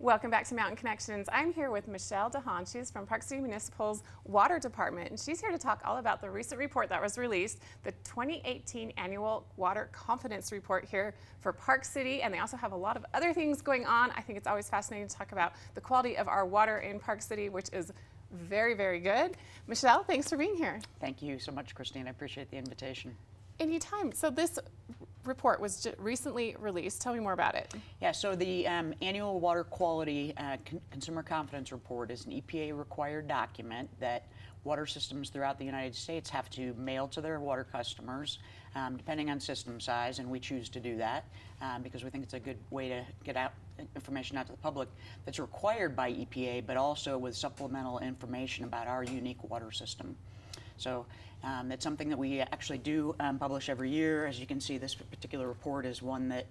Welcome back to Mountain Connections. I'm here with Michelle Haann. She's from Park City Municipal's Water Department, and she's here to talk all about the recent report that was released, the 2018 Annual Water Confidence Report here for Park City, and they also have a lot of other things going on. I think it's always fascinating to talk about the quality of our water in Park City, which is very, very good. Michelle, thanks for being here. Thank you so much, Christine. I appreciate the invitation. Anytime. So this report was recently released. Tell me more about it. Yeah, so the Annual Water Quality Consumer Confidence Report is an EPA required document that water systems throughout the United States have to mail to their water customers, depending on system size, and we choose to do that because we think it's a good way to get out information out to the public that's required by EPA, but also with supplemental information about our unique water system. So it's something that we actually do publish every year. As you can see, this particular report is one that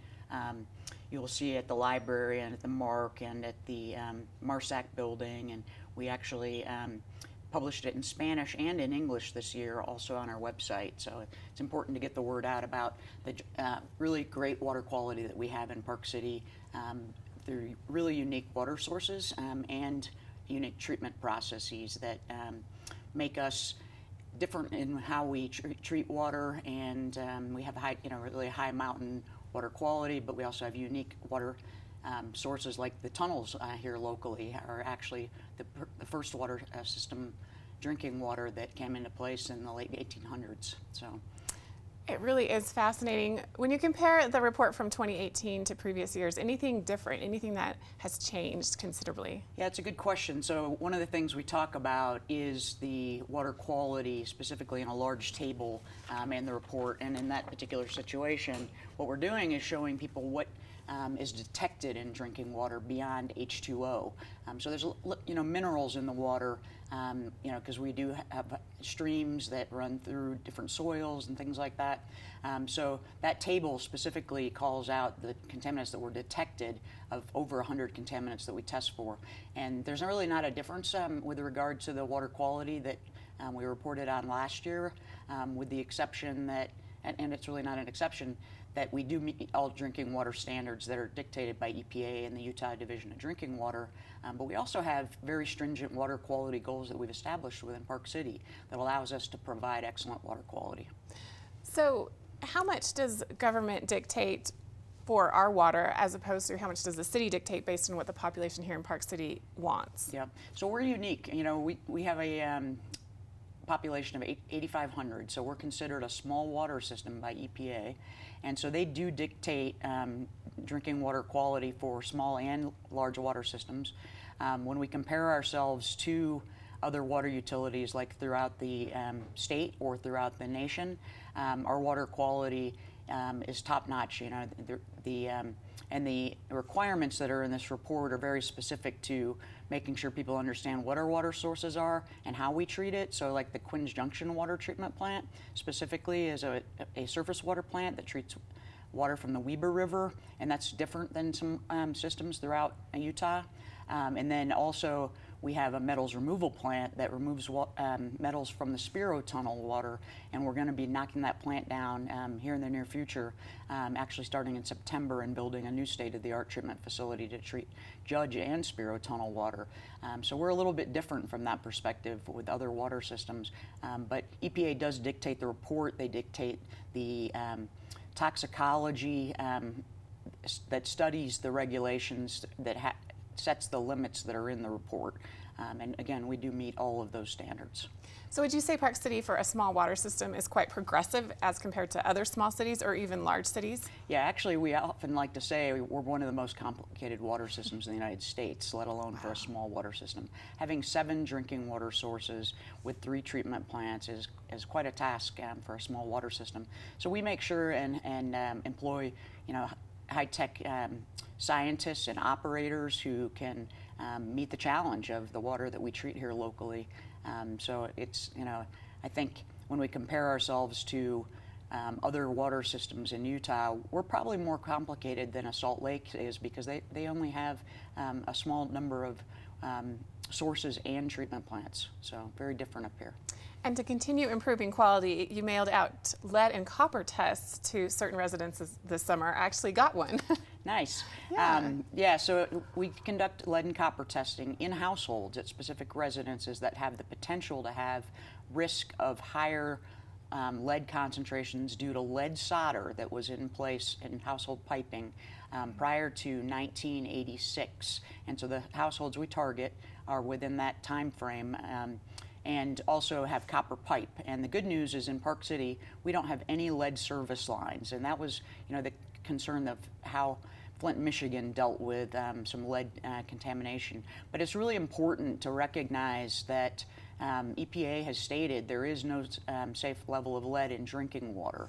you'll see at the library and at the MARC and at the MARSAC building, and we actually published it in Spanish and in English this year, also on our website. So it's important to get the word out about the really great water quality that we have in Park City through really unique water sources and unique treatment processes that make us different in how we treat water, and we have high, really high mountain water quality, but we also have unique water sources like the tunnels here locally are actually the first water system drinking water that came into place in the late 1800s. So it really is fascinating. When you compare the report from 2018 to previous years, anything different, anything that has changed considerably? Yeah, it's a good question. So one of the things we talk about is the water quality, specifically in a large table in the report. And in that particular situation, what we're doing is showing people what is detected in drinking water beyond H2O. So there's minerals in the water, because we do have streams that run through different soils and things like that. So that table specifically calls out the contaminants that were detected of over 100 contaminants that we test for. And there's really not a difference with regard to the water quality that we reported on last year, with the exception that, and it's really not an exception, that we do meet all drinking water standards that are dictated by EPA and the Utah Division of Drinking Water. But we also have very stringent water quality goals that we've established within Park City that allows us to provide excellent water quality. So how much does government dictate for our water as opposed to how much does the city dictate based on what the population here in Park City wants? Yeah, so we're unique. We have a population of 8,500, so we're considered a small water system by EPA, and so they do dictate drinking water quality for small and large water systems. When we compare ourselves to other water utilities like throughout the state or throughout the nation, our water quality is top-notch. And the requirements that are in this report are very specific to making sure people understand what our water sources are and how we treat it. So like the Quinns Junction water treatment plant specifically is a surface water plant that treats water from the Weber River, and that's different than some systems throughout Utah. And then also we have a metals removal plant that removes metals from the Spiro Tunnel water, and we're going to be knocking that plant down here in the near future, actually starting in September, and building a new state-of-the-art treatment facility to treat Judge and Spiro Tunnel water. So we're a little bit different from that perspective with other water systems, but EPA does dictate the report. They dictate the toxicology that studies the regulations that sets the limits that are in the report. And again, we do meet all of those standards. So would you say Park City for a small water system is quite progressive as compared to other small cities or even large cities? Yeah, actually we often like to say we're one of the most complicated water systems in the United States, let alone for a small water system. Having 7 drinking water sources with 3 treatment plants is quite a task for a small water system. So we make sure and employ high-tech scientists and operators who can meet the challenge of the water that we treat here locally. So it's, I think when we compare ourselves to other water systems in Utah, we're probably more complicated than a Salt Lake is because they only have a small number of sources and treatment plants. So very different up here. And to continue improving quality, you mailed out lead and copper tests to certain residences this summer. I actually got one. Nice. Yeah. So we conduct lead and copper testing in households at specific residences that have the potential to have risk of higher lead concentrations due to lead solder that was in place in household piping prior to 1986. And so the households we target are within that time frame. And also have copper pipe. And the good news is in Park City, we don't have any lead service lines. And that was, the concern of how Flint, Michigan dealt with some lead contamination. But it's really important to recognize that EPA has stated there is no safe level of lead in drinking water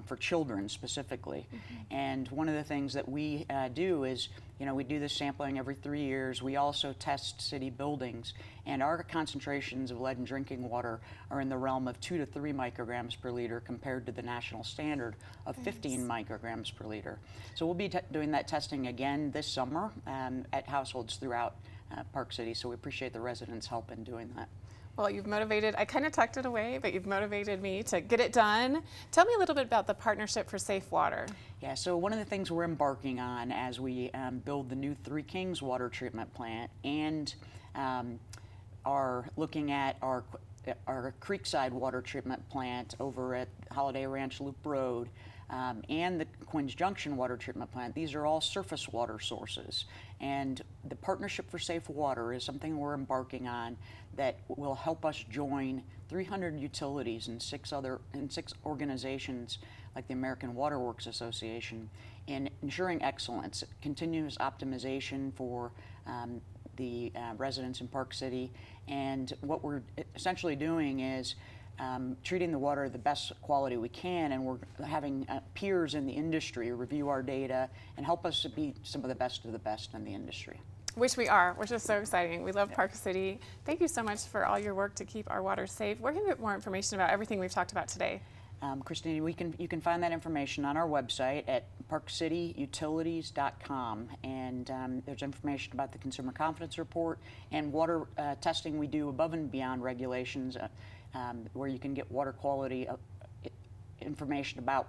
for children specifically. And one of the things that we do is, we do this sampling every 3 years. We also test city buildings, and our concentrations of lead in drinking water are in the realm of 2 to 3 micrograms per liter compared to the national standard of 15 micrograms per liter. So we'll be doing that testing again this summer at households throughout Park City. So we appreciate the residents' help in doing that. Well, you've motivated, I kind of tucked it away, but you've motivated me to get it done. Tell me a little bit about the Partnership for Safe Water. Yeah, so one of the things we're embarking on as we build the new Three Kings water treatment plant and are looking at our Creekside water treatment plant over at Holiday Ranch Loop Road and the Quinns Junction water treatment plant. These are all surface water sources. And the Partnership for Safe Water is something we're embarking on that will help us join 300 utilities and six organizations like the American Water Works Association in ensuring excellence, continuous optimization for the residents in Park City. And what we're essentially doing is treating the water the best quality we can, and we're having peers in the industry review our data and help us to be some of the best in the industry. Which we are, which is so exciting. We love Park City. Thank you so much for all your work to keep our water safe. Where can we get more information about everything we've talked about today? Christine, you can find that information on our website at parkcityutilities.com, and there's information about the Consumer Confidence Report and water testing we do above and beyond regulations, where you can get water quality information about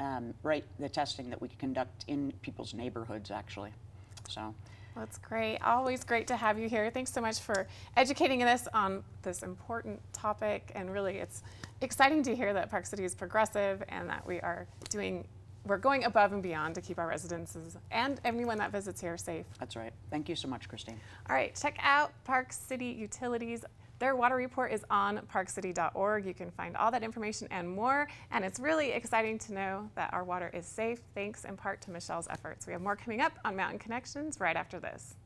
the testing that we conduct in people's neighborhoods, actually. So. Well, that's great. Always great to have you here. Thanks so much for educating us on this important topic. And really, it's exciting to hear that Park City is progressive and that we're going above and beyond to keep our residences and anyone that visits here safe. That's right. Thank you so much, Christine. All right, check out Park City Utilities. Their water report is on parkcity.org. You can find all that information and more. And it's really exciting to know that our water is safe, thanks in part to Michelle's efforts. We have more coming up on Mountain Connections right after this.